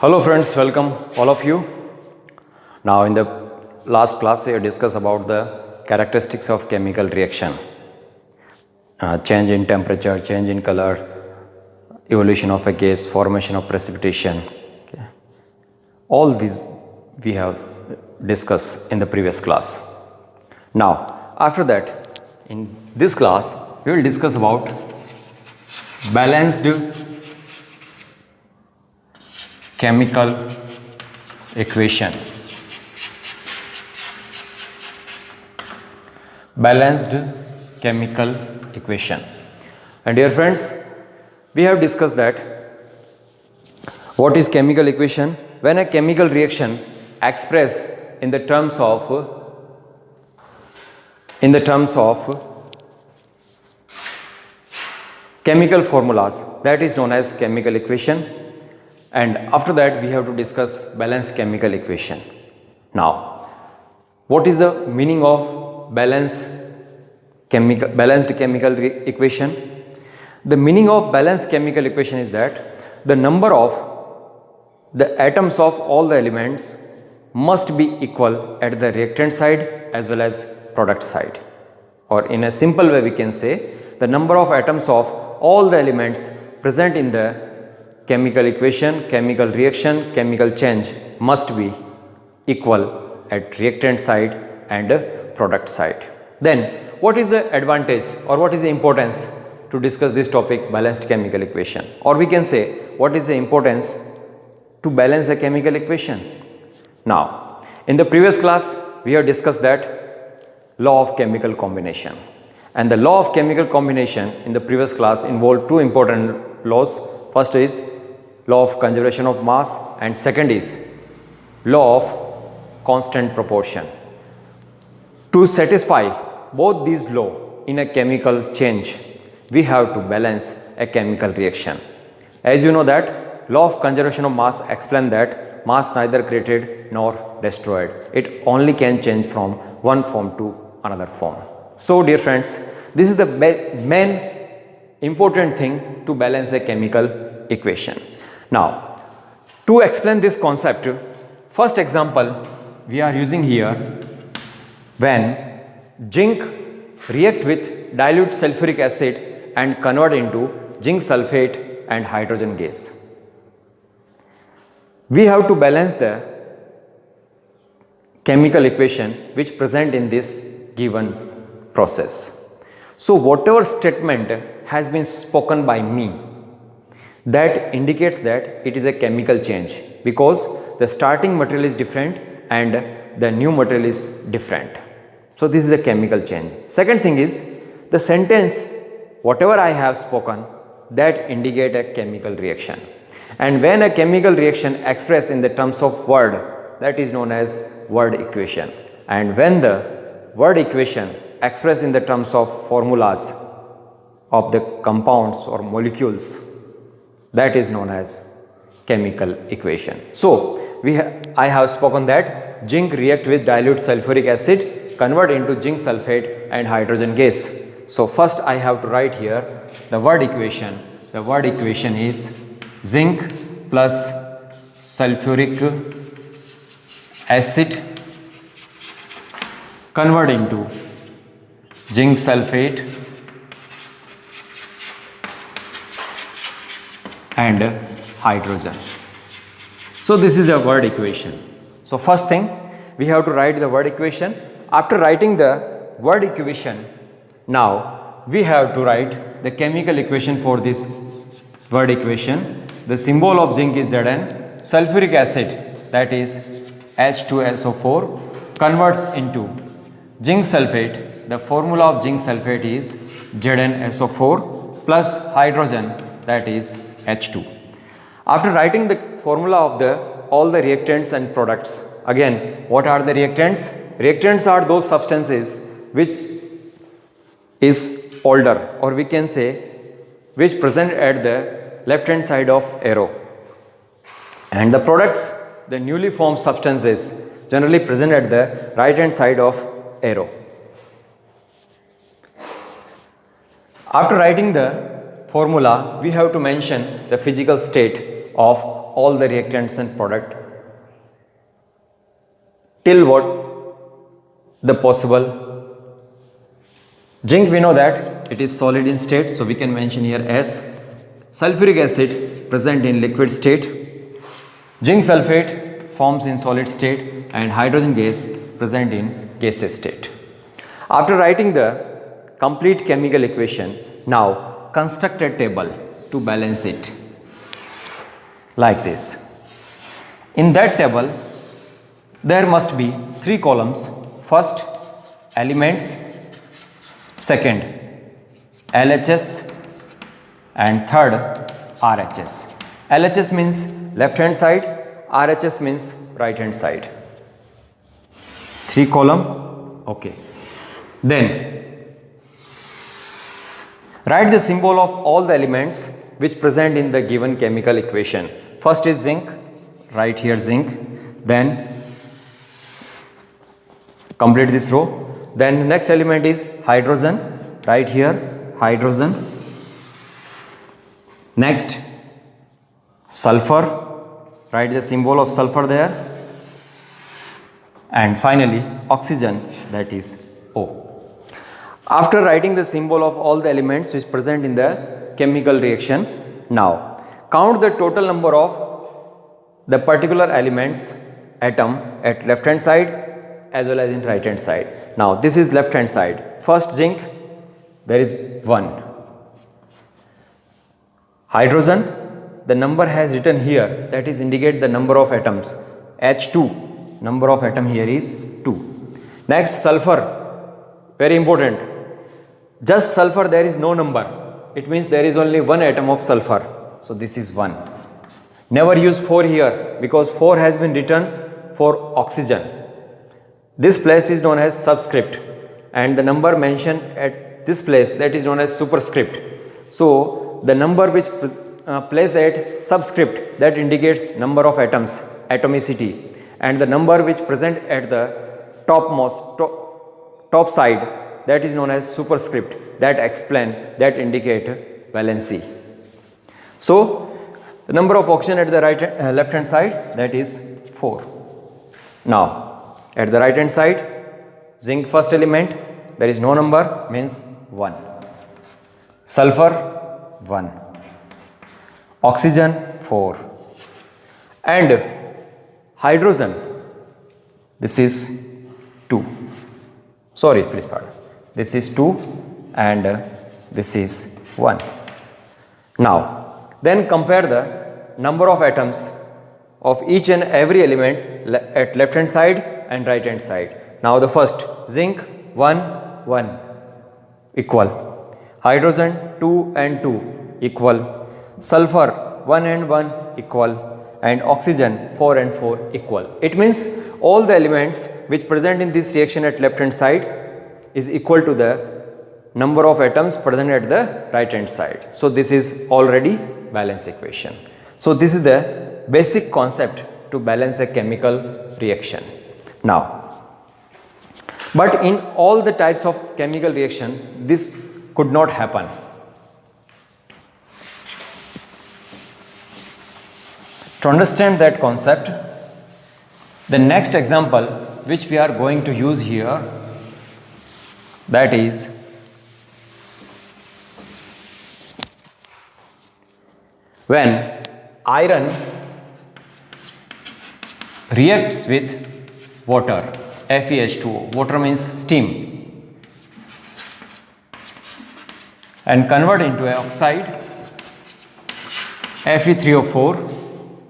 Hello friends, welcome all of you. Now in the last class we discussed about the characteristics of chemical reaction. Change in temperature, change in color, evolution of a gas, formation of precipitation. Okay. All these we have discussed in the previous class. Now after that, in this class we will discuss about balanced chemical equation. Balanced chemical equation. And dear friends, we have discussed that what is chemical equation. When a chemical reaction expressed in the terms of chemical formulas, that is known as chemical equation. And after that we have to discuss balanced chemical equation. Now, what is the meaning of balanced chemical equation? The meaning of balanced chemical equation is that the number of the atoms of all the elements must be equal at the reactant side as well as product side. Or in a simple way we can say the number of atoms of all the elements present in the chemical equation, chemical reaction, chemical change must be equal at reactant side and product side. Then what is the advantage or what is the importance to discuss this topic, balanced chemical equation? Or we can say what is the importance to balance a chemical equation? Now in the previous class we have discussed that law of chemical combination, and the law of chemical combination in the previous class involved two important laws. First is law of conservation of mass and second is law of constant proportion. To satisfy both these laws in a chemical change, we have to balance a chemical reaction. As you know that law of conservation of mass explains that mass neither created nor destroyed. It only can change from one form to another form. So dear friends, this is the main important thing to balance a chemical equation. Now, to explain this concept, first example we are using here, when zinc react with dilute sulfuric acid and convert into zinc sulfate and hydrogen gas. We have to balance the chemical equation which present in this given process. So whatever statement has been spoken by me, that indicates that it is a chemical change, because the starting material is different and the new material is different. So this is a chemical change. Second thing is the sentence whatever I have spoken, that indicate a chemical reaction. And when a chemical reaction expressed in the terms of word, that is known as word equation. And when the word equation expressed in the terms of formulas of the compounds or molecules, that is known as chemical equation. So I have spoken that zinc react with dilute sulfuric acid, convert into zinc sulfate and hydrogen gas. So first I have to write here the word equation. The word equation is zinc plus sulfuric acid convert into zinc sulfate and hydrogen. So this is a word equation. So first thing we have to write the word equation. After writing the word equation, now we have to write the chemical equation for this word equation. The symbol of zinc is Zn, sulfuric acid, that is H2SO4, converts into zinc sulfate. The formula of zinc sulfate is ZnSO4 plus hydrogen, that is H2. After writing the formula of all the reactants and products, again what are the reactants? Reactants are those substances which is older, or we can say which present at the left hand side of arrow. And the products, the newly formed substances generally present at the right hand side of arrow. After writing the formula, we have to mention the physical state of all the reactants and product till what the possible. Zinc, we know that it is solid in state, so we can mention here S. Sulfuric acid present in liquid state. Zinc sulfate forms in solid state, and hydrogen gas present in gaseous state. After writing the complete chemical equation, now construct a table to balance it like this. In that table, there must be 3 columns. First, elements. Second, LHS, and third, RHS. LHS means left hand side, RHS means right hand side. 3 column, okay. Then write the symbol of all the elements which present in the given chemical equation. First is zinc, write here zinc, then complete this row. Then next element is hydrogen, right here hydrogen. Next, sulfur, write the symbol of sulfur there. And finally oxygen, that is O. After writing the symbol of all the elements which present in the chemical reaction, now count the total number of the particular elements atom at left hand side as well as in right hand side. Now this is left hand side. First zinc, there is 1. Hydrogen, the number has written here, that is indicate the number of atoms. H2, number of atom here is 2. Next sulfur, very important. Just sulfur there is no number. It means there is only 1 atom of sulfur. So this is 1. Never use 4 here because 4 has been written for oxygen. This place is known as subscript, and the number mentioned at this place, that is known as superscript. So the number which placed at subscript, that indicates number of atoms, atomicity, and the number which present at the top side, that is known as superscript, that explain, that indicate valency. So the number of oxygen at the left hand side, that is 4. Now at the right hand side, zinc first element, there is no number, means 1. Sulfur 1. Oxygen 4. And hydrogen, this is 2. Sorry, please pardon. This is 2 and this is 1. Now then compare the number of atoms of each and every element at left hand side and right hand side. Now the first, zinc 1 1 equal, hydrogen 2 and 2 equal, sulfur 1 and 1 equal, and oxygen 4 and 4 equal. It means all the elements which present in this reaction at left hand side is equal to the number of atoms present at the right hand side. So this is already balance equation. So this is the basic concept to balance a chemical reaction. Now, but in all the types of chemical reaction, this could not happen. To understand that concept, the next example which we are going to use here, that is when iron reacts with water, FeH2O, water means steam, and convert into an oxide Fe3O4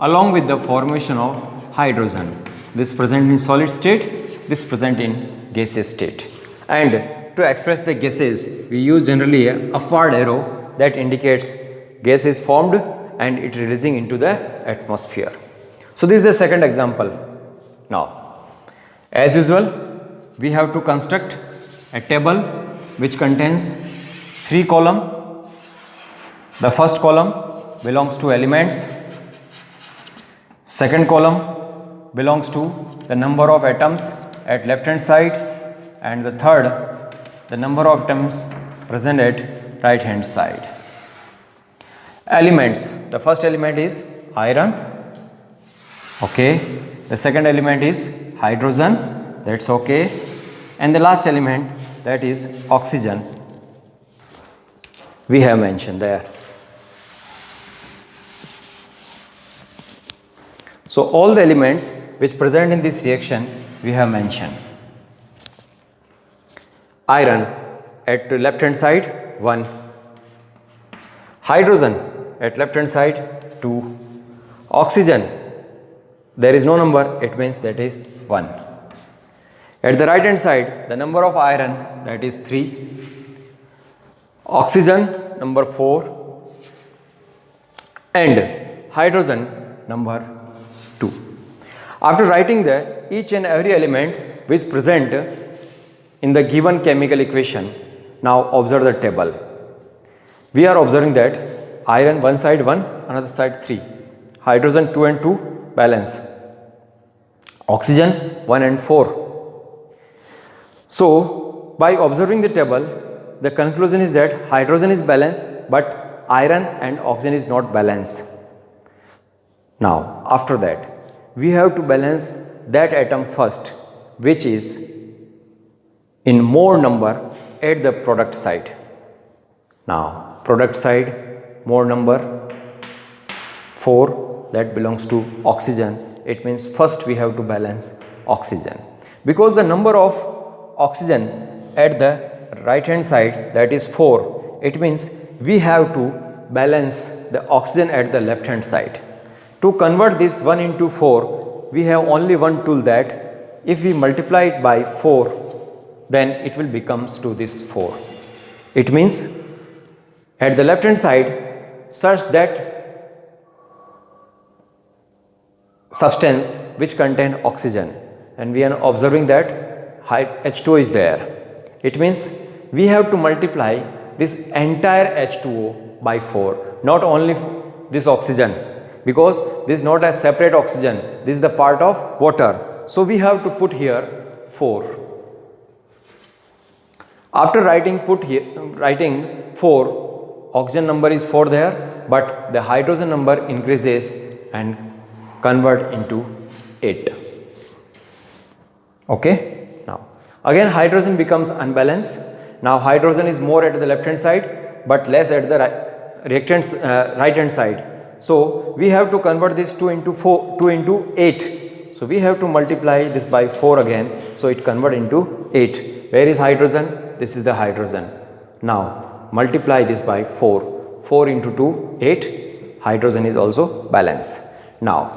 along with the formation of hydrogen. This present in solid state, this present in gaseous state. And to express the gases, we use generally a upward arrow that indicates gas is formed and it releasing into the atmosphere. So this is the second example. Now, as usual, we have to construct a table which contains 3 columns. The first column belongs to elements. Second column belongs to the number of atoms at left hand side, and the third, the number of atoms present at right hand side. Elements, the first element is iron. Okay. The second element is hydrogen. That's okay. And the last element, that is oxygen. We have mentioned there. So all the elements which present in this reaction we have mentioned. Iron at the left hand side 1, hydrogen at left hand side 2, oxygen there is no number, it means that is 1. At the right hand side the number of iron, that is 3, oxygen number 4 and hydrogen number 2. After writing the each and every element which present in the given chemical equation, now observe the table. We are observing that iron one side 1, another side 3, hydrogen 2 and 2 balance, oxygen 1 and 4. So by observing the table, the conclusion is that hydrogen is balanced but iron and oxygen is not balanced. Now after that we have to balance that atom first, which is in more number at the product side. Now product side more number 4, that belongs to oxygen. It means first we have to balance oxygen, because the number of oxygen at the right hand side, that is 4, it means we have to balance the oxygen at the left hand side. To convert this 1 into 4, we have only one tool, that if we multiply it by 4, then it will becomes to this 4. It means at the left hand side such that substance which contain oxygen, and we are observing that H2O is there. It means we have to multiply this entire H2O by 4, not only this oxygen, because this is not a separate oxygen, this is the part of water. So we have to put here 4. After writing 4, oxygen number is 4 there, but the hydrogen number increases and convert into 8. Okay. Now again hydrogen becomes unbalanced. Now hydrogen is more at the left hand side but less at the right hand side. So we have to convert this 2 into 8. So we have to multiply this by 4 again. So it convert into 8. Where is hydrogen? This is the hydrogen. Now multiply this by 4. 4 into 2, 8. Hydrogen is also balanced. Now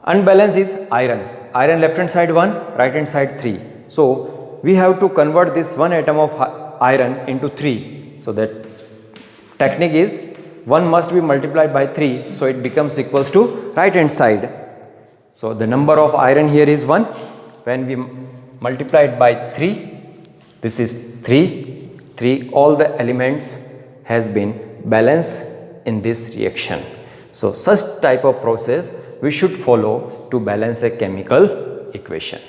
unbalanced is iron. Iron left hand side 1, right hand side 3. So we have to convert this one atom of iron into 3. So that technique is 1 must be multiplied by 3. So it becomes equals to right hand side. So the number of iron here is 1. When we multiply it by 3, this is 3. All the elements has been balanced in this reaction. So such type of process we should follow to balance a chemical equation.